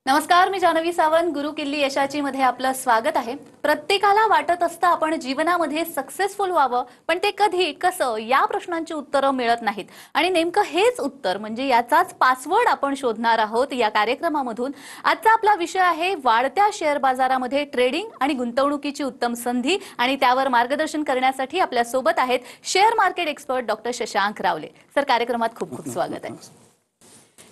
नमस्कार, मी जानवी सावंत. गुरु किल्ली यशाची मध्ये आपलं स्वागत आहे. प्रत्येकाला वाटत असतं आपण जीवनामध्ये सक्सेसफुल व्हावं, पण ते कधी कसं या प्रश्नांची उत्तरं मिळत नाहीत. आणि नेमकं हेच उत्तर म्हणजे याचाच पासवर्ड आपण शोधणार आहोत या कार्यक्रमामधून. आजचा आपला विषय आहे वाढत्या शेअर बाजारामध्ये ट्रेडिंग आणि गुंतवणुकीची उत्तम संधी. आणि त्यावर मार्गदर्शन करण्यासाठी आपल्या सोबत आहेत share market expert doctor Shashank रावले. सर, कार्यक्रमात खूप खूप स्वागत आहे.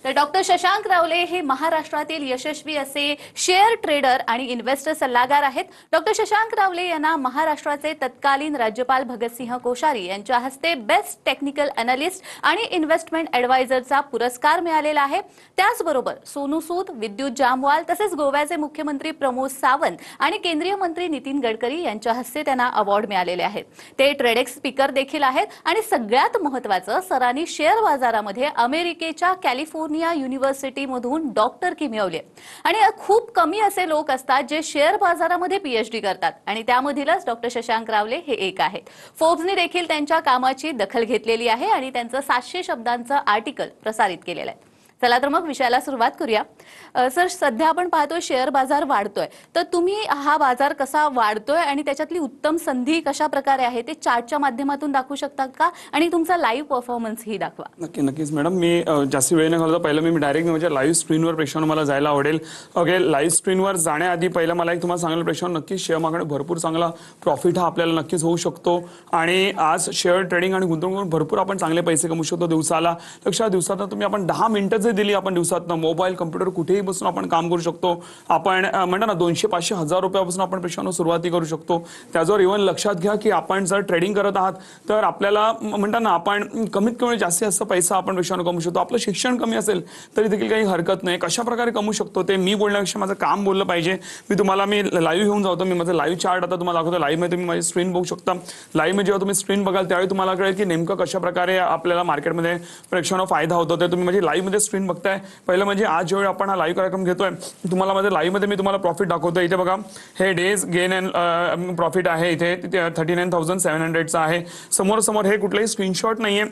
तर डॉक्टर शशांक रावले हे महाराष्ट्रातील यशस्वी असे शेअर ट्रेडर आणि इन्व्हेस्टर सल्लागार आहेत. डॉक्टर शशांक रावले यांना महाराष्ट्राचे तत्कालीन राज्यपाल भगतसिंह कोश्यारी यांच्या हस्ते बेस्ट टेक्निकल अनालिस्ट आणि इन्व्हेस्टमेंट ॲडवायझरचा पुरस्कार मिळालेला आहे. त्याचबरोबर सोनू सूद, विद्युत जामवाल तसेच गोव्याचे मुख्यमंत्री प्रमोद सावंत आणि केंद्रीय मंत्री नितीन गडकरी यांच्या हस्ते त्यांना अवॉर्ड मिळालेले आहेत. ते ट्रेडेक्स स्पीकर देखील आहेत आणि सगळ्यात महत्त्वाचं, सरांनी शेअर बाजारामध्ये अमेरिकेच्या कॅलिफोर्निया युनिव्हर्सिटी मधून डॉक्टरकी मिळवली. आणि खूप कमी असे लोक असतात जे शेअर बाजारामध्ये पीएचडी करतात आणि त्यामधीलच डॉक्टर शशांक रावले हे एक आहेत. फोर्ब्सने देखील त्यांच्या कामाची दखल घेतलेली आहे आणि त्यांचं 700 शब्दांचं आर्टिकल प्रसारित केलेलं आहे. चला तर मग विषयाला सुरुवात करूया. सर, सध्या आपण पाहतोय शेअर बाजार वाढतोय, तर तुम्ही हा बाजार कसा वाढतोय आणि त्याच्यातली उत्तम संधी कशा प्रकारे आहे ते चार्टच्या माध्यमातून दाखवू शकतात का? आणि तुमचा लाईव्ह परफॉर्मन्स ही दाखवा. नक्कीच मॅडम. मी जास्त वेळ न घालवता पहिलं मी डायरेक्ट म्हणजे लाईव्ह स्क्रीनवर प्रेक्षकांना मला जायला आवडेल. ओके, लाईव्ह स्क्रीनवर जाण्याआधी पहिलं मला एक तुम्हाला सांगायला प्रेक्षकांना, नक्कीच शेअर मार्केट भरपूर चांगला प्रॉफिट हा आपल्याला नक्कीच होऊ शकतो. आणि आज शेअर ट्रेडिंग आणि गुंतवणूक भरपूर आपण चांगले पैसे कमवू शकतो दिवसाला. लक्षात दिवसात तुम्ही आपण 10 मिनिटं जर दिली आपण दिवसात, मोबाईल कम्प्युटर कुठेही बसून आपण काम करू शकतो. आपण म्हणतो ना 200, 500, 1000 रुपयापासून आपण प्रेक्षकांना सुरुवाती करू शकतो. त्याच्यावर इव्हन लक्षात घ्या की आपण जर ट्रेडिंग करत आहात तर आपल्याला म्हणतात ना आपण कमीत कमी जास्तीत जास्त पैसा आपण प्रेक्षकांना कमवू शकतो. आपलं शिक्षण कमी असेल तरी देखील काही हरकत नाही. कशा प्रकारे कमवू शकतो ते मी बोलण्यापेक्षा माझं काम बोललं पाहिजे. मी लाईव्ह घेऊन जातो. मी माझं लाईव्ह चार्ट आता तुम्हाला दाखवतो. लाईव्ह मध्ये तुम्ही माझी स्क्रीन बघू शकता. लाईव्ह मध्ये जेव्हा तुम्ही स्क्रीन बघाल त्यावेळी तुम्हाला कळेल की नेमकं कशा प्रकारे आपल्याला मार्केटमध्ये प्रेक्षकांना फायदा होतो. ते तुम्ही माझी लाईव्ह मध्ये स्क्रीन बघताय. पहिलं म्हणजे आज जेव्हा आपण हा लाईव्ह कार्यक्रम घेतोय तुम्हाला माझ्या लाईव्ह मध्ये मी तुम्हाला प्रॉफिट दाखवतोय. इथे बघा, हे डेज गेन अँड प्रॉफिट आहे. इथे 39,700चा आहे. समोर हे कुठलाही स्क्रीनशॉट नाहीये.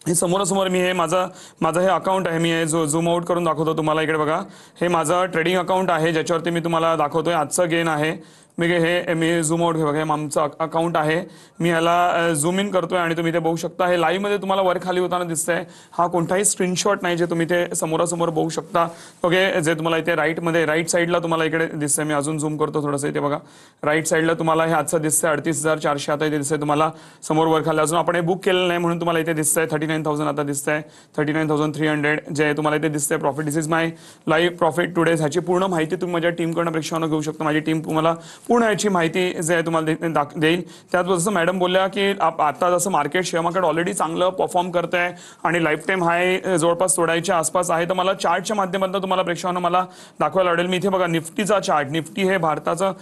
हे समोरासमोर मी हे माझं हे अकाउंट आहे. मी हे झूम आउट करून दाखवतो तुम्हाला. इकडे बघा, हे माझं ट्रेडिंग अकाउंट आहे ज्याच्यावरती मी तुम्हाला दाखवतोय आजचं गेन आहे. मी झूम आउट बघा, हे आमचं अकाउंट आहे. मी ह्याला झूम इन करतोय आणि तुम्ही ते बघू शकता. हे लाईव्ह मध्ये तुम्हाला वर खाली होताना दिसतंय. हा कोणताही स्क्रीनशॉट नाही जे तुम्ही ते समोरासमोर बघू शकता. ओके, जे तुम्हाला इथे राईट साईडला तुम्हाला इकडे दिसतंय. मी अजून झूम करतो थोडंसं. इथे बघा, राईट साईडला तुम्हाला हे आजचं दिसतंय 38,400 आता इथे दिसतंय तुम्हाला समोर वर खाली. अजून आपण हे बुक केलेलं नाही म्हणून तुम्हाला इथे दिसतंय 39,000 आता दिसतंय 39,300 जे तुम्हाला इथे दिसतंय profit. This is my live profit today. ह्याची पूर्ण माहिती तुम्ही माझ्या टीमकडनं प्रेक्षकांना घेऊ शकता. माझी टीम तुम्हाला पूर्ण याची माहिती जे आहे तुम्हाला देईल. त्यात जसं मॅडम बोलल्या की आता जसं शेअर मार्केट ऑलरेडी चांगलं परफॉर्म करत आहे आणि लाईफ टाईम हाय जवळपास तोडायच्या आसपास आहे, तर मला चार्टच्या माध्यमातून तुम्हाला प्रेक्षकांना मला दाखवायला आवडेल. मी इथे बघा निफ्टीचा चार्ट. निफ्टी हे भारताचं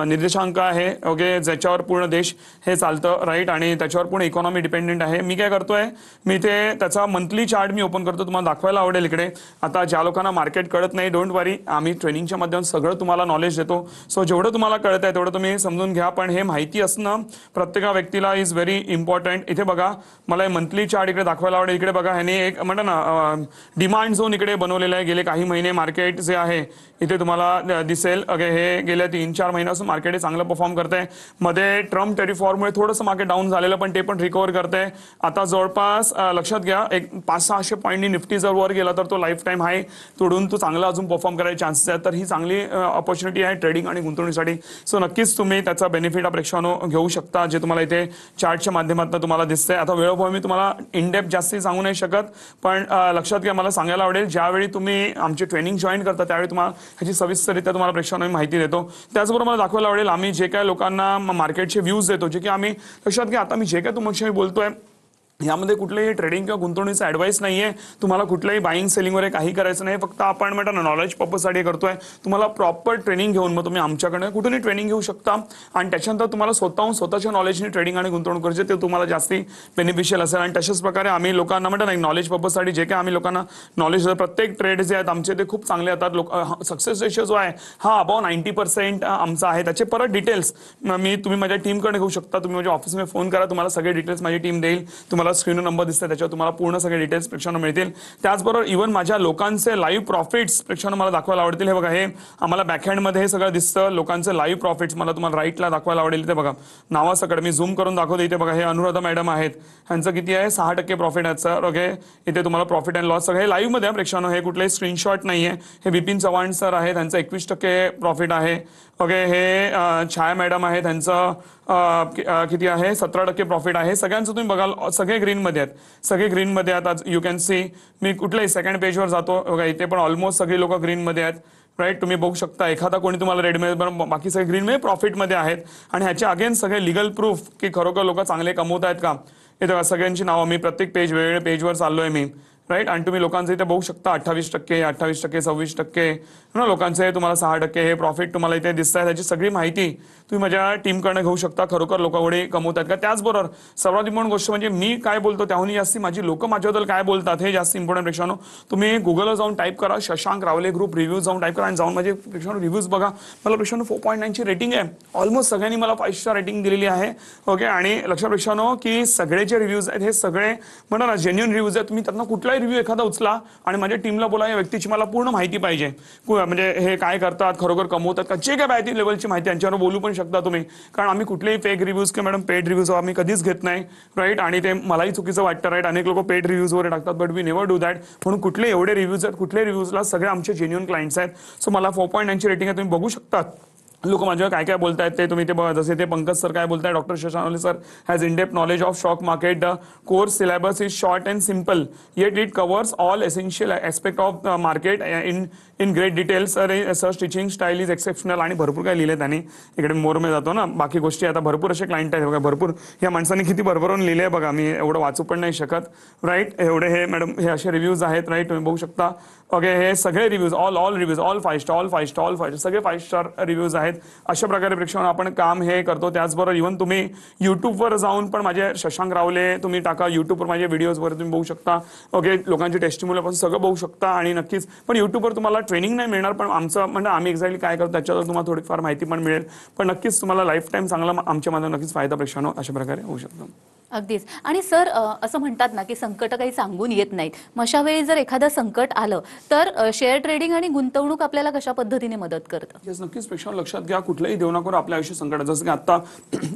निर्देशांक आहे. ओके, ज्याच्यावर पूर्ण देश हे चालतं राईट आणि त्याच्यावर पूर्ण इकॉनॉमी डिपेंडेंट आहे. मी काय करतोय, मी इथे त्याचा मंथली चार्ट मी ओपन करतो. तुम्हाला दाखवायला आवडेल इकडे. आता ज्या लोकांना मार्केट कळत नाही, डोंट वरी, आम्ही ट्रेनिंगच्या माध्यमातून सगळं तुम्हाला नॉलेज देतो. सो जेवढं तुम्हाला कळत आहे तेवढं तुम्ही समजून घ्या. पण हे माहिती असणं प्रत्येक व्यक्तीला इज व्हेरी इम्पॉर्टंट. इथे बघा, मला मंथली चार्ट इकडे दाखवायला आवडेल. इकडे बघा, ह्याने एक म्हणतो ना डिमांड झोन इकडे बनवलेला आहे. गेले काही महिने मार्केट जे आहे इथे तुम्हाला दिसेल. हे गेल्या 3-4 महिन्यापासून मार्केट चांगलं परफॉर्म करतंय. मध्ये ट्रम्प टेरिफ वॉरमुळे थोडंसं मार्केट डाऊन झालेलं पण ते पण रिकव्हर करतंय. आता जवळपास लक्षात घ्या एक 500-600 पॉईंटनी निफ्टी जर वर गेला तर तो लाईफ टाईम हाय तोडून तो चांगला अजून परफॉर्म करायचे चान्सेस आहेत. तर ही चांगली ऑपॉर्च्युनिटी आहे ट्रेडिंग आणि गुंतवणुकीसाठी. सो नक्कीच तुम्ही त्याचा बेनिफिट प्रेक्षकांनो घेऊ शकता जे तुम्हाला इथे चार्टच्या माध्यमातून तुम्हाला दिसतंय. आता वेळोवेळी मी तुम्हाला इन डेप्थ जास्ती सांगू नाही शकत, पण लक्षात घ्या, मला सांगायला आवडेल ज्यावेळी तुम्ही आमची ट्रेनिंग जॉईन करता त्यावेळी तुम्हाला ह्याची सविस्तररित्या तुम्हाला प्रेक्षकांना माहिती देतो. त्याचबरोबर मला दाखवायला आवडेल आम्ही जे काय लोकांना मार्केटचे व्ह्यूज देतो, जे की आम्ही लक्षात घ्या आता मी जे काय तुमच्याशी बोलतोय यामध्ये कुठलेही ट्रेडिंग किंवा गुंतवणुकीचा ॲडवाइस नाहीये. तुम्हाला कुठल्याही बाईंग सेलिंगवर काही करायचं नाही. फक्त आपण म्हणतो ना नॉलेज पर्पजसाठी करतोय. तुम्हाला प्रॉपर ट्रेनिंग घेऊन मग तुम्ही आमच्याकडे कुठूनही ट्रेनिंग घेऊ शकता आणि त्याच्यानंतर तुम्हाला स्वतःच्या नॉलेजने ट्रेडिंग आणि गुंतवणूक करायचे ते तुम्हाला जास्ती बेनिफिशियल असेल. आणि तशाच प्रकारे आम्ही लोकांना म्हणतो ना नॉलेज पर्पजसाठी जे काय आम्ही लोकांना नॉलेज देतो, प्रत्येक ट्रेड जे आहेत आमचे ते खूप चांगले येतात. सक्सेस रेशियो जो आहे हा अबाव 90% आमचा आहे. त्याचे परत डिटेल्स तुम्ही माझ्या टीमकडे घेऊ शकता. तुम्ही माझ्या ऑफिसमध्ये फोन करा, तुम्हाला सगळे डिटेल्स माझी टीम देईल. तुम्हाला तुम्हाला स्क्रीनवर नंबर दिसते त्याच्यावर तुम्हाला पूर्ण सगळे डिटेल्स प्रेक्षकांना मिळतील. त्याचबरोबर इव्हन माझ्या लोकांचे लाईव्ह प्रॉफिट्स प्रेक्षकांना मला दाखवायला आवडतील. हे बघा, हे आम्हाला बॅकहँडमध्ये हे सगळं दिसतं. लोकांचे लाईव्ह प्रॉफिट्स मला तुम्हाला राईटला दाखवायला आवडेल. इथे बघा नावासकट मी झूम करून दाखवतो. इथे बघा हे अनुराधा मॅडम आहेत, ह्यांचं किती आहे 6% प्रॉफिट आहे सर. ओके, इथे तुम्हाला प्रॉफिट अँड लॉस सगळे लाईव्ह मध्ये प्रेक्षकांनो, हे कुठलेही स्क्रीनशॉट नाही आहे. हे बिपिन चव्हाण सर आहेत, त्यांचं 21% प्रॉफिट आहे. ओके, हे छाया मॅडम आहे, त्यांचं किती आहे 17% प्रॉफिट आहे. सगळ्यांचं तुम्ही बघाल सगळे ग्रीनमध्ये आहेत, सगळे ग्रीनमध्ये आहेत. आज यू कॅन सी मी कुठल्याही सेकंड पेजवर जातो बघा, इथे पण ऑलमोस्ट सगळी लोक ग्रीनमध्ये आहेत. राईट, तुम्ही बघू शकता एखादा कोणी तुम्हाला रेडमध्ये, बाकी सगळे ग्रीनमध्ये प्रॉफिटमध्ये आहेत. आणि ह्याच्या अगेन सगळे लिगल प्रूफ की खरोखर लोक चांगले कमवत आहेत का. इथे सगळ्यांची नावं, मी प्रत्येक पेज वेगवेगळ्या पेजवर चाललोय मी. राईट, आणि तुम्ही लोकांचं इथे बघू शकता 28%, 26%, लोकांचे तुम्हाला 6% हे प्रॉफिट तुम्हाला इथे दिसत आहे. त्याची सगळी माहिती तुम्ही माझ्या टीमकडनं घेऊ शकता. खरोखर लोक एवढे कमवत आहेत का. त्याचबरोबर सर्वात इम्पॉर्टंट गोष्ट म्हणजे मी काय बोलतो त्याहूनही जास्ती माझी लोक माझ्याबद्दल काय बोलतात हे जास्त इम्पॉर्टंट. प्रेक्षकांनो, तुम्ही गुगलवर जाऊन टाईप करा शशांक रावले ग्रुप रिव्ह्यूज जाऊन टाईप करा आणि जाऊन माझे प्रेक्षकांनो रिव्ह्यूज बघा. मला प्रेक्षकांनो 4.9 ची रेटिंग आहे. ऑलमोस्ट सगळ्यांनी मला 5 स्टार रेटिंग दिलेली आहे. ओके, आणि लक्षात प्रेक्षकांनो की सगळे जे रिव्ह्यूज आहेत हे सगळे म्हणा ना जेन्युइन रिव्ह्यूज आहेत. तुम्ही त्यातनं कुठलाही रिव्ह्यू एखादा उचला आणि माझ्या टीमला बोला या व्यक्तीची मला पूर्ण माहिती पाहिजे, म्हणजे हे काय करतात, खरोखर कमवतात का, जे काय माहिती लेवलची माहिती यांच्यावर बोलू पण शकता तुम्ही. कारण आम्ही कुठलेही फेक रिव्ह्यूज किंवा मॅडम पेड रिव्ह्यूज आम्ही कधीच घेत नाही. राईट, आणि ते मलाही चुकीचं वाटतं. राईट, अनेक लोक पेड रिव्ह्यूज वगैरे टाकतात, but we never do that. म्हणून कुठले एवढे रिव्ह्यूज आहेत, कुठले रिव्ह्यूजला सगळे आमचे जेन्युइन क्लायंट्स आहेत. सो मला 4.9 ची रेटिंग आहे, तुम्ही बघू शकता. लोक माझ्यावर काय काय बोलतायत ते तुम्ही ते बघा. जसे ते पंकज सर काय बोलताय, doctor Shashank sir has in depth knowledge of stock market. The course syllabus is short and simple eight it covers all essential aspect of market in great details. Sir teaching style is exceptional. आणि भरपूर काय लिहिले त्यांनी. इकडे मोरमध्ये जातो ना, बाकी गोष्टी आता भरपूर असे क्लायंट आहेत बघा. भरपूर या माणसाने किती भरभरून लिहिले बघा, मी एवढं वाचू पण नाही शकत. राईट, एवढे हे मॅडम हे असे रिव्ह्यूज आहेत. राईट, तुम्ही बघू शकता. ओके, हे सगळे reviews all reviews all 5 star सगळे 5 स्टार रिव्ह्यूज आहेत. अशा प्रकारे प्रेक्षकांनो आपण काम हे करतो. त्याचबरोबर इव्हन तुम्ही युट्यूबवर जाऊन पण माझे शशांक रावले तुम्ही टाका, युट्यूबवर माझे व्हिडिओजवर तुम्ही बघू शकता. ओके, लोकांची टेस्टिमोनियल सगळं बघू शकता. आणि नक्कीच पण युट्यूबवर तुम्हाला ट्रेनिंग नाही मिळणार, पण आमचं म्हणजे आम्ही एक्झॅक्टली काय करतो त्याच्यावर तुम्हाला थोडीफार माहिती पण मिळेल. पण नक्कीच तुम्हाला लाईफ टाईम चांगला आमच्या माझा नक्कीच फायदा प्रेक्षकांनो अशा प्रकारे होऊ शकतो. अगदीच. आणि सर असं म्हणतात ना की संकट काही सांगून येत नाहीत. मग अशा वेळी जर एखादं संकट आलं तर शेअर ट्रेडिंग आणि गुंतवणूक आपल्याला कशा पद्धतीने मदत करतं. येस, नक्कीच प्रेक्षकांनो लक्षात घ्या, कुठलंही देऊ नका आपल्या आयुष्यात संकट. जसं की आता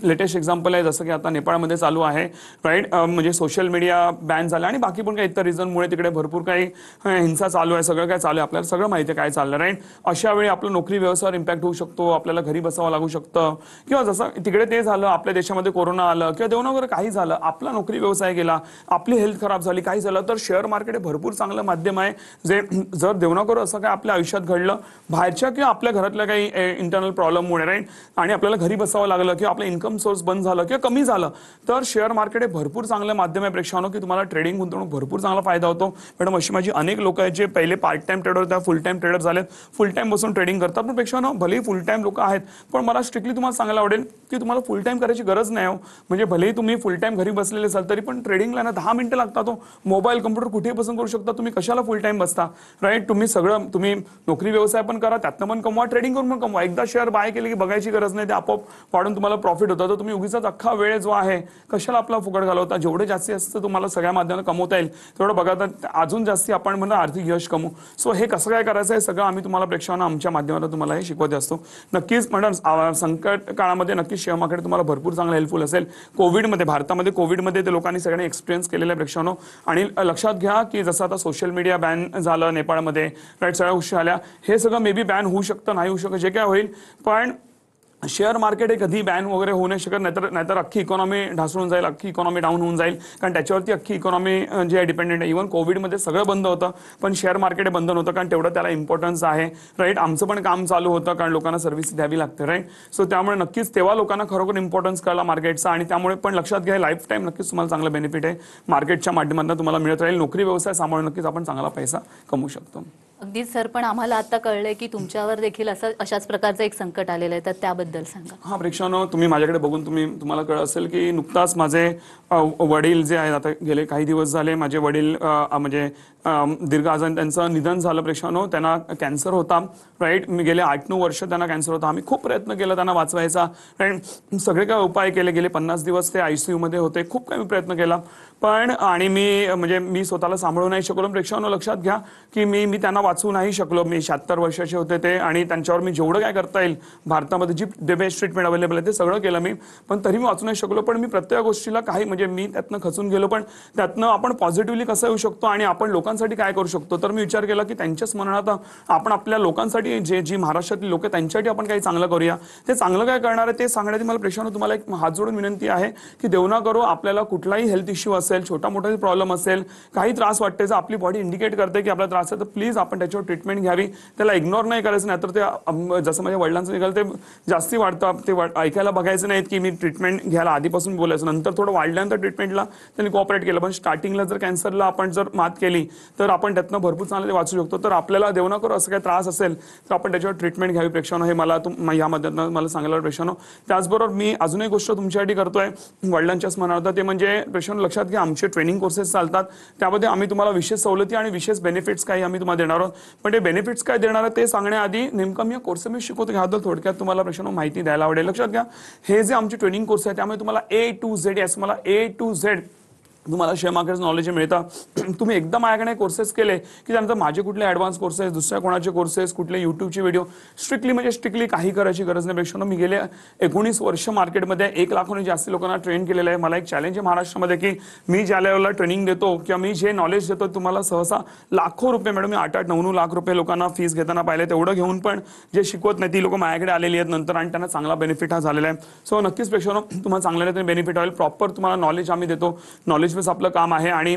लेटेस्ट एक्झाम्पल आहे, जसं की आता नेपाळमध्ये चालू आहे. राईट, म्हणजे सोशल मीडिया बॅन झालं आणि बाकी पण काही इतर रिझनमुळे तिकडे भरपूर काही हिंसा चालू आहे. सगळं काय चालू आहे आपल्याला सगळं माहिती आहे काय चाललं. राईट, अशा वेळी आपलं नोकरी व्यवसायावर इम्पॅक्ट होऊ शकतो, आपल्याला घरी बसावं लागू शकतं. किंवा जसं तिकडे ते झालं, आपल्या देशामध्ये कोरोना आलं किंवा देऊ नका काही झालं, आपला नोकरी व्यवसाय गेला, आपली हेल्थ खराब झाली, काही झालं, तर शेअर मार्केट हे भरपूर चांगलं माध्यम आहे. जे जर देवनाकर असं काय आपल्या आयुष्यात घडलं, बाहेरच्या किंवा आपल्या घरातल्या काही इंटरनल प्रॉब्लेममुळे, राईट, आणि आपल्याला घरी बसावं लागलं किंवा आपलं इन्कम सोर्स बंद झालं किंवा कमी झालं, तर शेअर मार्केट हे भरपूर चांगलं माध्यम आहे प्रेक्षकांनो, की तुम्हाला ट्रेडिंग गुंतवणूक भरपूर चांगला फायदा होतो. मॅडम अशी माझी अनेक लोक आहेत जे पहिले पार्ट टाइम ट्रेडर होते, फुल टाइम ट्रेडर झालेत, फुल टाइम बसून ट्रेडिंग करतात. पण प्रेक्षकांनो भलेही फुल टाइम लोक आहेत, पण मला स्ट्रिक्टली तुम्हाला सांगायला आवडेल की तुम्हाला फुल टाइम करायची गरज नाही हो. म्हणजे भलेही तुम्ही फुल टाइम घरी बसलेले असाल तरी पण ट्रेडिंगला ना 10 मिनिटं लागतात. मोबाईल कम्प्युटर कुठेही बसून करू शकता तुम्ही. कशाला फुल टाइम बसता. राईट, तुम्ही नोकरी व्यवसाय पण करा, त्यातनं पण कमवा, ट्रेडिंग करून पण कमवा. एकदा शेअर बाय केले की बघायची गरज नाही, ते आपोआप वाढून तुम्हाला प्रॉफिट होतं. तर तुम्ही उगीच अख्खा वेळ जो आहे कशाला आपला फुकट घालवता. जेवढे जास्तीत जास्त तुम्हाला सगळ्या माध्यमातून कमवता येईल तेवढं बघा, तर अजून जास्ती आपण म्हणा आर्थिक यश कमवू. सो हे कसं काय करायचं आहे सगळं आम्ही तुम्हाला प्रेक्षकांना आमच्या माध्यमातून तुम्हाला हे शिकवत असतो. नक्कीच म्हणा संकट काळामध्ये नक्कीच शेअर मार्केट तुम्हाला भरपूर चांगलं हेल्पफुल असेल. कोविडमध्ये भारतामध्ये कोविडमध्ये ते लोकांनी सगळ्यांनी एक्सपिरियन्स केलेलं आहे प्रेक्षकांनो. आणि लक्षात घ्या की जसं आता सोशल मीडिया बॅन झालं नेपाळमध्ये, राईट, सगळ्या गोष्टी आल्या, हे सगळं मे बी बॅन होऊ शकतं, नाही होऊ शकतं, जे काय होईल, पण शेअर मार्केट हे कधी बॅन वगैरे होऊ नाही शकत. नाहीतर अख्खी इकॉनॉमी ढासळून जाईल, अख्खी इकॉनॉमी डाऊन होऊन जाईल. कारण त्याच्यावरती अख्खी इकॉनॉमी जे आहे डिपेंडेंट आहे. इव्हन कोविडमध्ये सगळं बंद होतं, पण शेअर मार्केट बंद नव्हतं, कारण तेवढं त्याला इम्पॉर्टन्स आहे. राईट, आमचं पण काम चालू होतं, कारण लोकांना सर्व्हिस द्यावी लागते. राईट, सो त्यामुळे नक्कीच तेव्हा लोकांना खरोखर इम्पॉर्टन्स कळला मार्केटचा. आणि त्यामुळे पण लक्षात घ्या, लाईफ टाईम नक्कीच तुम्हाला चांगलं बेनिफिट आहे मार्केटच्या माध्यमातून तुम्हाला मिळत राहील. नोकरी व्यवसाय सांभाळून नक्कीच आपण चांगला पैसा कमवू शकतो. अगदीच सर, पण आम्हाला आता कळलंय की तुमच्यावर देखील अशाच प्रकारचं एक संकट आलेलं आहे, तर त्याबद्दल सांगा. हा प्रेक्षकांनो, तुम्ही माझ्याकडे बघून तुम्हाला कळत असेल की नुकताच माझे वडील जे आहेत, आता गेले काही दिवस झाले माझे वडील म्हणजे दीर्घ आजारी त्यांचं निधन झालं प्रेक्षकांनो. त्यांना कॅन्सर होता. राईट, मी गेले 8-9 वर्ष त्यांना कॅन्सर होता. आम्ही खूप प्रयत्न केला त्यांना वाचवायचा. राईट, सगळे काय उपाय केले. गेले 50 दिवस ते ICU मध्ये होते. खूप काही प्रयत्न केला, पण आणि मी स्वतःला सांभाळू नाही शकलो. प्रेक्षकांनो लक्षात घ्या की मी त्यांना वाचवू नाही शकलो. मी 76 वर्षाचे होते ते आणि त्यांच्यावर मी जेवढं काय करता येईल भारतामध्ये जी बेस्ट ट्रीटमेंट अवेलेबल आहे ते सगळं केलं मी, पण तरी मी वाचू नाही शकलो. पण मी प्रत्येक गोष्टीला काही मी त्यातनं खचून गेलो. पण त्यातनं आपण पॉझिटिव्हली कसं येऊ शकतो आणि आपण लोकांसाठी काय करू शकतो, तर मी विचार केला की त्यांच्या स्मरणार्थ आपण आपल्या लोकांसाठी जी महाराष्ट्रातली लोक त्यांच्यासाठी आपण काही चांगलं करूया. ते चांगलं काय करणार आहे ते सांगण्याची मला प्रेक्षकांनो तुम्हाला एक हात जोडून विनंती आहे की देव ना करो आपल्याला कुठलाही हेल्थ इश्यू असेल, छोटा मोठा प्रॉब्लेम असेल, काही त्रास वाटते, जर आपली बॉडी इंडिकेट करते की आपला त्रास आहे तर प्लीज आपण त्याच्यावर ट्रीटमेंट घ्यावी. त्याला इग्नोर नाही करायचं, नाही तर ते जसं माझ्या वडिलांचं निघालं ते जास्ती वाढतं, ते ऐकायला बघायचं नाहीत की मी ट्रीटमेंट घ्यायला आधीपासून बोलायचं, नंतर थोडं वाढल्यानंतर ट्रीटमेंटला त्यांनी कोऑपरेट केलं. पण स्टार्टिंगला जर कॅन्सरला आपण जर मात केली तर आपण त्यातनं भरपूर चांगले वाचू शकतो. तर आपल्याला देव ना करो असं काही त्रास असेल तर आपण त्याच्यावर ट्रीटमेंट घ्यावी प्रेक्षकांनो, हे मला यामध्ये मला सांगायला प्रेक्षकांनो. त्याचबरोबर मी अजून एक गोष्ट तुमच्यासाठी करतोय वडिलांच्या स्मरणार्थ, ते म्हणजे प्रेक्षकांनो लक्षात घ्या आमचे ट्रेनिंग कोर्सेस चालतात, त्यामध्ये आम्ही तुम्हाला विशेष सवलती आणि विशेष बेनिफिट्स काही आम्ही तुम्हाला देणार आहोत. पण ते बेनिफिट्स काय देणार आहे ते सांगण्याआधी नेमकं मी कोर्स मी शिकवतो ह्याबद्दल थोडक्यात तुम्हाला प्रेक्षकांनो माहिती द्यायला आवडेल. लक्षात घ्या हे जे आमचे ट्रेनिंग कोर्स आहे त्यामुळे तुम्हाला A to Z मला A to Z तुम्हाला शेअर मार्केट नॉलेज मिळतं. तुम्ही एकदा माझ्याकडे कोर्सेस केले की त्यानंतर माझे कुठले ॲडव्हान्स कोर्सेस, दुसऱ्या कोणाचे कोर्सेस, कुठले यूट्यूबचे व्हिडिओ स्ट्रिक्टली काही करायची गरज नाही प्रेक्षकांनो. मी गेले 19 वर्ष मार्केटमध्ये 1 लाखाहून जास्त लोकांना ट्रेन केलेलं आहे. मला एक चॅलेंज आहे महाराष्ट्रामध्ये की मी ज्या लेवलला ट्रेनिंग देतो किंवा मी जे नॉलेज देतो तुम्हाला सहसा लाखो रुपये मॅडम, मी 8-8, 9-9 लाख रुपये लोकांना फीस घेताना पाहिले, तेवढं घेऊन पण जे शिकवत नाही ती लोक माझ्याकडे आलेली आहेत नंतर आणि त्यांना चांगला बेनिफिट हा झालेला आहे. सो नक्कीच प्रेक्षकांनो तुम्हाला चांगल्या रीतीने बेनिफिट होईल. प्रॉपर तुम्हाला नॉलेज आम्ही देतो, नॉलेज बेस आपलं काम आहे आणि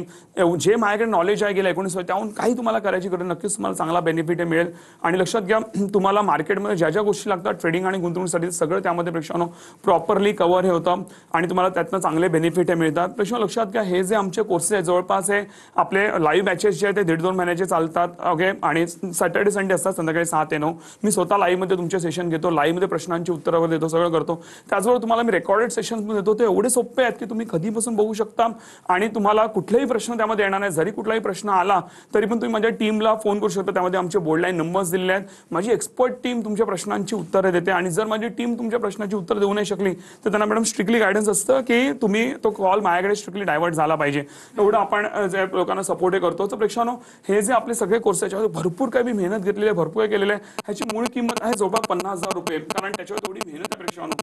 जे माझ्याकडे नॉलेज आहे गेल्या 19 वर्ष त्याहून काही तुम्हाला करायची गरज, नक्कीच तुम्हाला चांगला बेनिफिट मिळेल. आणि लक्षात घ्या तुम्हाला मार्केटमध्ये ज्या ज्या गोष्टी लागतात ट्रेडिंग आणि गुंतवणुकीसाठी सगळं त्यामध्ये प्रेक्षकांनो प्रॉपरली कव्हर हे होतं आणि तुम्हाला त्यातनं चांगले बेनिफिट मिळतात. प्रेक्षकांनो लक्षात घ्या हे जे आमचे कोर्सेस आहेत जवळपास हे आपले लाईव्ह बॅचेस जे आहेत ते 1.5-2 महिन्याचे चालतात. ओके, आणि सॅटर्डे संडे असतात संध्याकाळी 6 ते 9. मी स्वतः लाईव्हमध्ये तुमचे सेशन घेतो, लाईव्हमध्ये प्रश्नांची उत्तरं देतो, सगळं करतो. त्याचबरोबर तुम्हाला मी रेकॉर्डेड सेशन्स देतो, ते एवढे सोपे आहेत की तुम्ही कधीपासून बघू शकता आणि तुम्हाला कुठलेही प्रश्न त्यामध्ये येणार नाही. जरी कुठलाही प्रश्न आला तरी पण तुम्ही माझ्या टीमला फोन करू शकता, त्यामध्ये आमचे बोर्डलाईन नंबर्स दिलेले आहेत. माझी एक्सपर्ट टीम तुमच्या प्रश्नांची उत्तरं देते आणि जर माझी टीम तुमच्या प्रश्नाची उत्तर देऊ नाही शकली तर त्यांना मॅडम स्ट्रिक्टली गायडन्स असतं की तुम्ही तो कॉल माझ्याकडे स्ट्रिक्टली डायव्हर्ट झाला पाहिजे. एवढं आपण जे लोकांना सपोर्ट करतो. तर प्रेक्षकांनो हे जे आपले सगळे कोर्स आहेत भरपूर काही मी मेहनत घेतलेली आहे, भरपूर काही केलेलं आहे. ह्याची मूळ किंमत आहे जवळपास 50,000 रुपये, कारण त्याच्यावर थोडी मेहनत आहे प्रेक्षकांनो.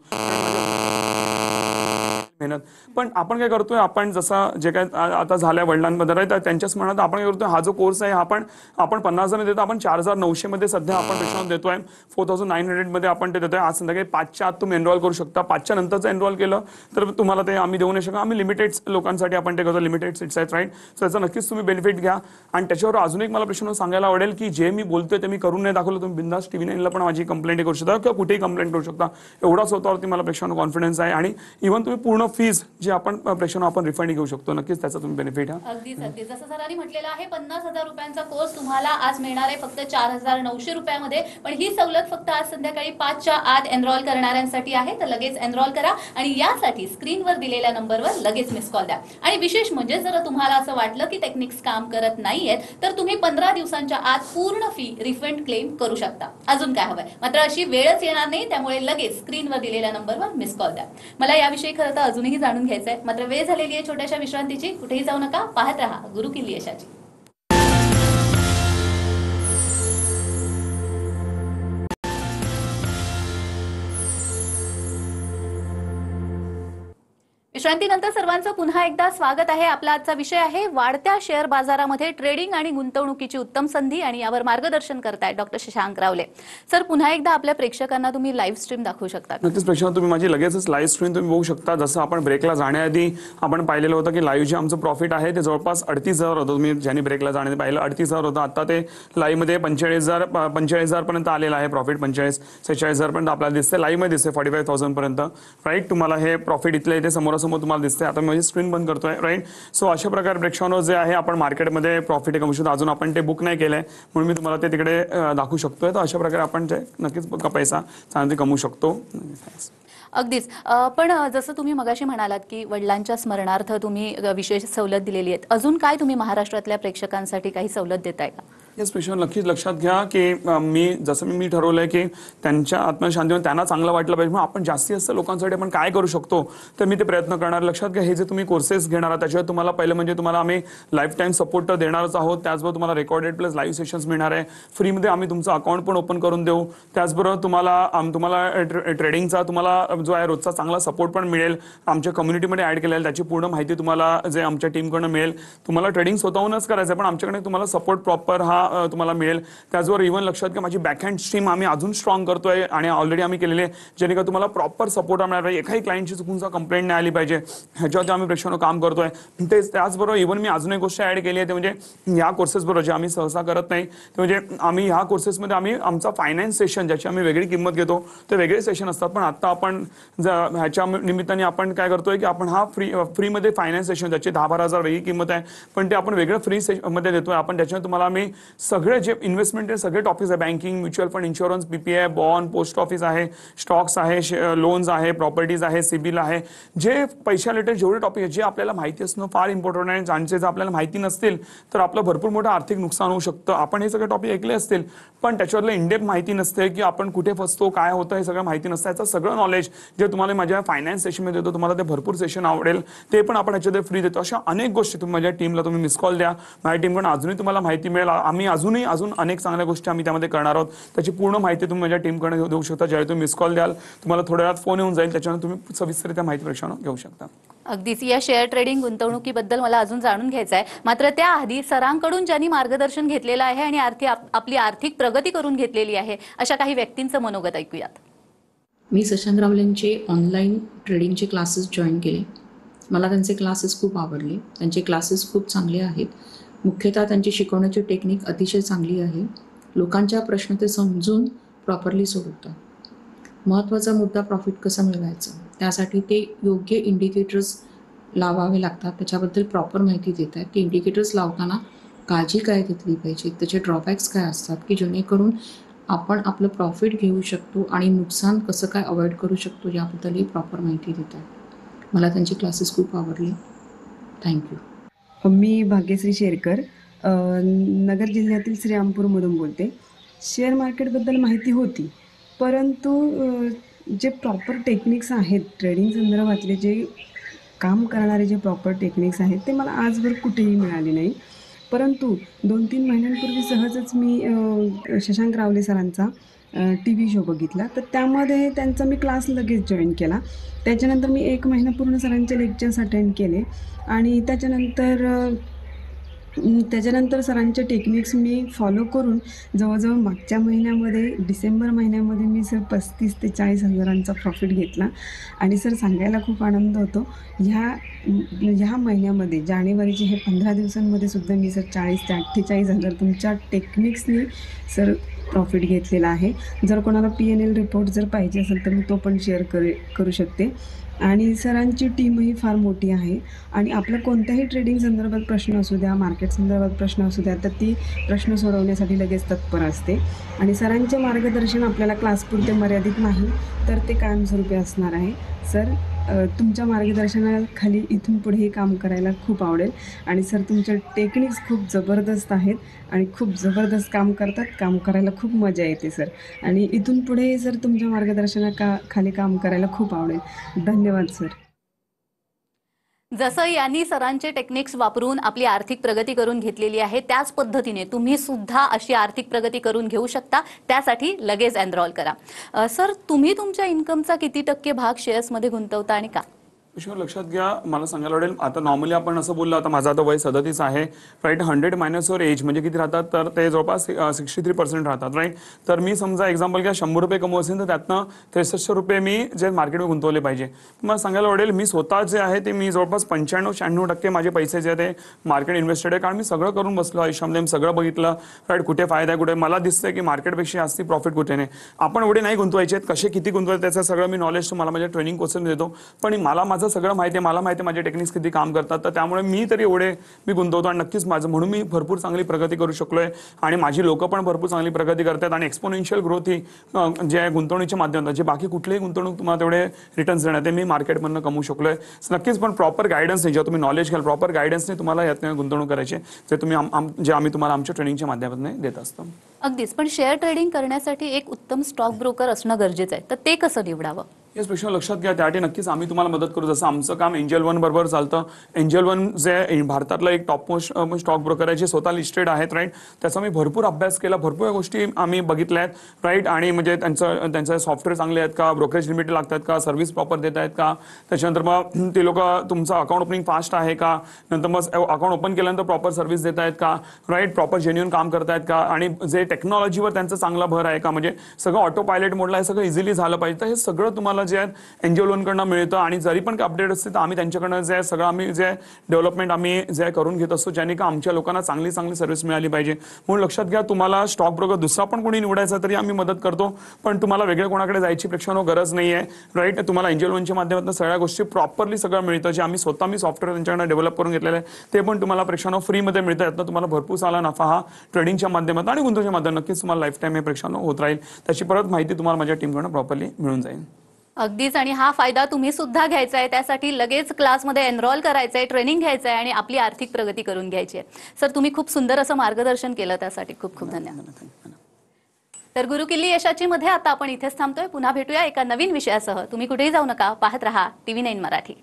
पण आपण काय करतोय, आपण जसं जे काय आता झाल्या वडिलांबद्दल आहे त्यांच्या स्मरणात आपण काय करतोय, हा जो कोर्स आहे आपण 50,000 देतो, आपण 4,900 मध्ये सध्या आपण प्रेक्षकांना देतोय. 4,900 मध्ये आपण ते देतोय. आज संध्याकाळी 5च्या आत तुम्ही एनरोल करू शकता. 5च्या नंतरचं एनरोल केलं तर तुम्हाला ते आम्ही देऊ नाही शकतो. आम्ही लिमिटेड लोकांसाठी आपण ते करतो, लिमिटेड सीट्स आहेत राईट. सो त्याचा नक्कीच तुम्ही बेनिफिट घ्या. आणि त्याच्यावर अजून एक मला प्रश्न सांगायला आवडेल की जे मी बोलतोय ते मी करून नाही दाखवलं, तुम्ही बिंदास TV9 पण माझी कंप्लेंट करू शकता किंवा कुठेही कंप्लेंट करू शकता. एवढा स्वतःवरती मला प्रेक्षकांना कॉन्फिडन्स आहे आणि इव्हन तुम्ही पूर्ण फीज जे आपण प्रेक्षकांना आपण रिफंड घेऊ शकतो. नक्कीच त्याचा तुम्ही बेनिफिट हा. अगदीच जसं सरांनी म्हटलेलं आहे 50,000 रुपयांचा कोर्स तुम्हाला आज मिळणार आहे फक्त 4,900 रुपयामध्ये. पण ही सवलत फक्त आज संध्याकाळी 5च्या आत एनरोल करणाऱ्यांसाठी आहे. तर लगेच एनरोल करा आणि यासाठी स्क्रीनवर दिलेल्या नंबरवर लगेच मिस कॉल द्या. आणि विशेष म्हणजे जर तुम्हाला असं वाटलं की टेक्निक्स काम करत नाहीयेत तर तुम्ही 15 दिवसांच्या आत पूर्ण फी रिफंड क्लेम करू शकता. अजून काय हवंय, मात्र अशी वेळच येणार नाही, त्यामुळे लगेच स्क्रीनवर दिलेल्या नंबरवर मिस कॉल द्या. मला याविषयी खरं तर अजूनही जाणून घ्यायचंय, मात्र वेळ झालेली आहे छोट्याशा विश्रांतीची. कुठेही जाऊ नका, पाहत रहा गुरु किल्ली यशाची. विश्रांतीनंतर सर्वांचं पुन्हा एकदा स्वागत आहे. आपला आजचा विषय आहे वाढत्या शेअर बाजारामध्ये ट्रेडिंग आणि गुंतवणुकीची उत्तम संधी आणि यावर मार्गदर्शन करतायत डॉक्टर शशांक रावले. सर, पुन्हा एकदा आपल्या प्रेक्षकांना तुम्ही लाईव्ह स्ट्रीम दाखवू शकता? नक्कीच प्रेक्षकांना तुम्ही माझी लगेचच लाईव्ह स्ट्रीम तुम्ही बघू शकता. जसं आपण ब्रेकला जाण्याआधी आपण पाहिलेलं होतं की लाईव्ह जे आमचं प्रॉफिट आहे ते जवळपास 38,000 होतं. तुम्ही ज्यांनी ब्रेकला जाण्याआधी पाहिलं 38,000 होतं. आता ते लाईव्हमध्ये 45,000 पर्यंत आलेलं आहे प्रॉफिट. 45-46,000 पर्यंत आपल्याला दिसते, लाईव्हमध्ये दिसते 45,000 पर्यंत राईट. तुम्हाला हे प्रॉफिट इथलं इथे समोरासमोर तुम्हाला दिसते. आता माझी स्क्रीन बंद करतोय राईट. सो अशा प्रकारे प्रेक्षकांनो जे आहे आपण मार्केटमध्ये प्रॉफिट कमवू शकतो. अजून आपण ते बुक नाही केलंय म्हणून मी तुम्हाला ते तिकडे दाखवू शकतोय. तर अशा प्रकारे आपण ते नक्कीच पैसा चांगला कमवू शकतो. अगदीच. पण जसं तुम्ही मगाशी म्हणालात की वडिलांच्या स्मरणार्थ तुम्ही विशेष सवलत दिलेली आहे, अजून काय तुम्ही महाराष्ट्रातल्या प्रेक्षकांसाठी काही सवलत देताय का? येस पेशंट नक्कीच लक्षात घ्या की मी ठरवलंय की त्यांच्या आत्मशांतीमध्ये त्यांना चांगलं वाटलं पाहिजे. मग आपण जास्तीत जास्त लोकांसाठी आपण काय करू शकतो तर मी ते प्रयत्न करणार. लक्षात घ्या हे जे तुम्ही कोर्सेस घेणार आहात त्याच्यावर तुम्हाला पहिलं म्हणजे तुम्हाला आम्ही लाईफ टाईम सपोर्ट तर देणारच आहोत. त्याचबरोबर तुम्हाला रेकॉर्डेड प्लस लाईव्ह सेशन्स मिळणार आहे. फ्रीमध्ये आम्ही तुमचं अकाउंट पण ओपन करून देऊ. त्याचबरोबर तुम्हाला ट्रेडिंगचा तुम्हाला जो आहे रोजचा चांगला सपोर्ट पण मिळेल. आमच्या कम्युनिटीमध्ये ऍड केलेला आहे त्याची पूर्ण माहिती तुम्हाला जे आमच्या टीमकडून मिळेल. तुम्हाला ट्रेडिंग स्वतःहूनच करायचं आहे पण आमच्याकडे तुम्हाला सपोर्ट प्रॉपर हा तुम्हाला मिळेल. त्याचबरोबर इव्हन लक्षात घ्या माझी बॅकहँड स्ट्रीम आम्ही अजून स्ट्रॉंग करतोय आणि ऑलरेडी आम्ही केलेले जेणेकरून तुम्हाला प्रॉपर सपोर्ट मिळणार पाहिजे. एकाही क्लायंटची चुकूनचा कंप्लेंट नाही आली पाहिजे ह्याच्यावरती आम्ही प्रेक्षानं काम करतोय. त्याचबरोबर इव्हन मी अजून एक गोष्ट ऍड केली आहे ते म्हणजे या कोर्सेस बरोबर जे आम्ही सहसा करत नाही ते म्हणजे आम्ही ह्या कोर्सेसमध्ये आम्ही आमचा फायनान्स सेशन ज्याची आम्ही वेगळी किंमत घेतो ते वेगळे सेशन असतात. पण आता आपण ह्याच्या निमित्ताने आपण काय करतोय की आपण हा फ्रीमध्ये फायनान्स सेशन ज्याची 10-12 हजार वेगळी किंमत आहे पण ते आपण वेगळं फ्री मध्ये देतोय. आपण त्याच्यामध्ये तुम्हाला आम्ही सगळे जे इन्व्हेस्टमेंटचे सगळे टॉपिक्स आहे banking mutual fund insurance PPI bond post office आहे स्टॉक्स आहे लोन्स आहे प्रॉपर्टीज आहे सिबिल आहे जे पैशा रिलेटेड जेवढे टॉपिक आहेत जे आपल्याला माहिती असणं फार इम्पॉर्टंट आहे. ज्यांचे जर आपल्याला माहिती नसतील तर आपलं भरपूर मोठं आर्थिक नुकसान होऊ शकतं. आपण हे सगळे टॉपिक ऐकले असतील पण त्याच्यावरलं इंडेप्थ माहिती नसते की आपण कुठे फसतो काय होतं हे सगळं माहिती नसतं. याचं सगळं नॉलेज जे तुम्हाला माझ्या फायनान्स सेशनमध्ये देतो तुम्हाला ते भरपूर सेशन आवडेल ते पण आपण ह्याच्यामध्ये फ्री देतो. अशा अनेक गोष्टी तुम्ही माझ्या टीमला तुम्ही मिस कॉल द्या. माझ्या टीमकडून अजूनही तुम्हाला माहिती मिळेल. आम्ही अजून अनेक चांगल्या गोष्टी आम्ही त्यामध्ये करणार आहोत. त्याची पूर्ण माहिती तुम्ही माझ्या टीमकडे देऊ शकता. ज्यावेळी तुम्ही मिस कॉल द्याल तुम्हाला थोड्या वेळात फोन येऊन जाईल त्याच्यानंतर तुम्ही सविस्तर त्या माहिती प्रेक्षण घेऊ शकता. अगदीच या शेअर ट्रेडिंग गुंतवणुकीबद्दल मला अजून जाणून घ्यायचं आहे. मात्र त्याआधी सरांकडून ज्यांनी मार्गदर्शन घेतलेलं आहे आणि आपली आर्थिक प्रगती करून घेतलेली आहे अशा काही व्यक्तींचं मनोगत ऐकूयात. मी शशांक रावलेंचे ऑनलाईन ट्रेडिंगचे क्लासेस जॉईन केले. मला त्यांचे क्लासेस खूप आवडले. त्यांचे क्लासेस खूप चांगले आहेत. मुख्यतः त्यांची शिकवण्याची टेक्निक अतिशय चांगली आहे. लोकांच्या प्रश्न ते समजून प्रॉपरली सोडवतात. महत्त्वाचा मुद्दा प्रॉफिट कसं मिळवायचं त्यासाठी ते योग्य इंडिकेटर्स लावावे लागतात. त्याच्याबद्दल प्रॉपर माहिती देत आहेत. ते इंडिकेटर्स लावताना काळजी काय घेतली पाहिजे त्याचे ड्रॉबॅक्स काय असतात की जेणेकरून आपण आपलं प्रॉफिट घेऊ शकतो आणि नुकसान कसं काय अवॉइड करू शकतो याबद्दलही प्रॉपर माहिती देत आहेत. मला त्यांची क्लासेस खूप आवडले. थँक्यू. मी भाग्यश्री शेरकर नगर जिल्ह्यातील श्रीरामपूरमधून बोलते. शेअर मार्केटबद्दल माहिती होती परंतु जे प्रॉपर टेक्निक्स आहेत ट्रेडिंग संदर्भातले जे काम करणारे जे प्रॉपर टेक्निक्स आहेत ते मला आजवर कुठेही मिळाले नाही. परंतु 2-3 महिन्यांपूर्वी सहजच मी शशांक रावले सरांचा TV शो बघितला तर त्यामध्ये त्यांचा मी क्लास लगेच जॉईन केला. त्याच्यानंतर मी 1 महिना पूर्ण सरांचे लेक्चर्स अटेंड केले आणि त्याच्यानंतर सरांचे टेक्निक्स मी फॉलो करून जवळजवळ मागच्या महिन्यामध्ये डिसेंबर महिन्यामध्ये मी सर 35,000 ते 40,000चा प्रॉफिट घेतला. आणि सर सांगायला खूप आनंद होतो ह्या महिन्यामध्ये जानेवारीचे हे 15 दिवसांमध्ये सुद्धा मी सर 40,000 ते 48,000 तुमच्या टेक्निक्सनी सर प्रॉफिट घेतलेला आहे. जर कोणाला PNL रिपोर्ट जर पाहिजे असेल तर मी तो पण शेअर करू शकते. आणि सरांची टीमही फार मोठी आहे आणि आपला कोणत्याही ट्रेडिंग संदर्भात प्रश्न असू द्या मार्केट संदर्भात प्रश्न असू द्या तर ती प्रश्न सोडवण्यासाठी लगेच तत्पर असते. आणि सरांचे मार्गदर्शन आपल्याला क्लासपुरते मर्यादित नाही तर ते कायमस्वरूपी असणार आहे. सर तुमच्या मार्गदर्शनाखाली इथून पुढेही काम करायला खूप आवडेल. आणि सर तुमचे टेक्निक्स खूप जबरदस्त आहेत आणि खूप जबरदस्त काम करतात. काम करायला खूप मजा येते सर. आणि इथून पुढे सर तुमच्या मार्गदर्शनाखाली काम करायला खूप आवडेल. धन्यवाद सर. जसं यांनी सरांचे टेक्निक्स वापरून आपली आर्थिक प्रगती करून घेतलेली आहे त्याच पद्धतीने तुम्ही सुद्धा अशी आर्थिक प्रगती करून घेऊ शकता. त्यासाठी लगेच एनरोल करा. सर तुम्ही तुमच्या इन्कमचा किती टक्के भाग शेअर्समध्ये गुंतवता आणि का? लक्षात घ्या मला सांगायला आवडेल आता नॉर्मली आपण असं बोललो आता माझं आता वय 37 आहे राईट. 100 मायनस वर एज म्हणजे किती राहतात तर ते जवळपास 63% राहतात राईट. तर मी समजा एक्झाम्पल घ्या 100 रुपये कमवत असेल तर त्यातनं 63 रुपये मी जे मार्केटमध्ये गुंतवले पाहिजे. मला सांगायला आवडेल मी स्वतः जे आहे ते मी जवळपास 95-96% माझे पैसे जे आहे ते मार्केट इन्व्हेस्टेड आहे. कारण मी सगळं करून बसलो आयुष्यामध्ये मी सगळं बघितलं राईट. कुठे फायदा आहे कुठे मला दिसतंय की मार्केटपेक्षा जास्ती प्रॉफिट कुठे नाही. आपण एवढे नाही गुंतवायचे आहेत कसे किती गुंतवायचे त्याचं सगळं मी नॉलेज तुम्हाला माझ्या ट्रेनिंग कोर्समध्ये देतो. पण मला माझं माझं सगळं माहिती आहे, मला माहिती आहे माझे टेक्निक्स किती काम करतात, तर त्यामुळे मी तरी एवढे मी गुंतवतो आणि नक्कीच माझं म्हणून मी भरपूर चांगली प्रगती करू शकलोय आणि माझी लोक पण भरपूर चांगली प्रगती करतात आणि एक्सपोनेन्शियल ग्रोथ ही जे आहे गुंतवणुकीच्या माध्यमातून जे बाकी कुठलीही गुंतवणूक तुम्हाला तेवढे रिटर्न्स देणार ते मी मार्केटमधनं कमवू शकलोय. नक्कीच पण प्रॉपर गायडन्स जेव्हा तुम्ही नॉलेज घ्याल प्रॉपर गायडन्सने तुम्हाला यात गुंतवणूक करायची जे तुम्ही जे आम्ही तुम्हाला आमच्या ट्रेनिंगच्या माध्यमातून देत असतो. अगदीच. पण शेअर ट्रेडिंग करण्यासाठी एक उत्तम स्टॉक ब्रोकर असणं गरजेचं आहे, तर ते कसं निवडावं? येस प्रश्न लक्षात घ्या, त्यासाठी नक्कीच आम्ही तुम्हाला मदत करू. जसं आमचं काम एंजल वन बरोबर चालतं. एंजल वन जे भारतातलं एक टॉप मोस्ट स्टॉक ब्रोकर आहे जे स्वतः लिस्टेड आहेत, राईट. त्याचा मी भरपूर अभ्यास केला, भरपूर गोष्टी आम्ही बघितल्या आहेत, राईट. आणि म्हणजे त्यांचं सॉफ्टवेअर चांगले आहेत का, ब्रोकरेज लिमिट लागतात का, सर्व्हिस प्रॉपर देत आहेत का, त्याच्यानंतर मग ते लोक तुमचं अकाउंट ओपनिंग फास्ट आहे का, नंतर मग अकाउंट ओपन केल्यानंतर प्रॉपर सर्व्हिस देत आहेत का, राईट, प्रॉपर जेन्युइन काम करतायत का, आणि जे टेक्नॉलॉजीवर त्यांचा चांगला भर आहे का, म्हणजे सगळं ऑटो पायलट मोडला हे सगळं इझिली झालं पाहिजे. तर हे सगळं तुम्हाला जे आहे एंजल लोनकडनं मिळतं. आणि जरी पण अपडेट असते तर आम्ही त्यांच्याकडनं जे सगळं आम्ही जे डेव्हलपमेंट आम्ही जे करून घेत असतो ज्याने का आमच्या लोकांना चांगली सर्व्हिस मिळाली पाहिजे. म्हणून लक्षात घ्या, तुम्हाला स्टॉक ब्रोकर दुसरा पण कोणी निवडायचा तरी आम्ही मदत करतो, पण तुम्हाला वेगळ्या कोणाकडे जायची प्रेक्षानं गरज नाही आहे, राईट. तुम्हाला एंजल लोनच्या माध्यमातून सगळ्या गोष्टी प्रॉपरली सगळं मिळतं. जे आम्ही स्वतः सॉफ्टवेअर त्यांच्याकडनं डेव्हलप करून घेतलेलं आहे ते पण तुम्हाला प्रेक्षानं फ्रीमध्ये मिळतं. यातनं तुम्हाला भरपूर सारा नफा हा ट्रेडिंगच्या माध्यमातून आणि गुंतवणुकीच्या माध्यमातून नक्कीच तुम्हाला लाईफ टाईम हे प्रेक्षानं होत राहील. त्याची परत माहिती तुम्हाला माझ्या टीमकडनं प्रॉपरली मिळून जाईल. अगदीच. आणि हा फायदा तुम्ही सुद्धा घ्यायचा आहे, त्यासाठी लगेच क्लासमध्ये एनरोल करायचं आहे, ट्रेनिंग घ्यायचं आहे आणि आपली आर्थिक प्रगती करून घ्यायची आहे. सर, तुम्ही खूप सुंदर असं मार्गदर्शन केलं, त्यासाठी खूप खूप धन्यवाद. तर गुरु किल्ली यशाची मध्ये आता आपण इथेच थांबतोय. पुन्हा भेटूया एका नवीन विषयासह. तुम्ही कुठेही जाऊ नका, पाहत रहा TV9 मराठी.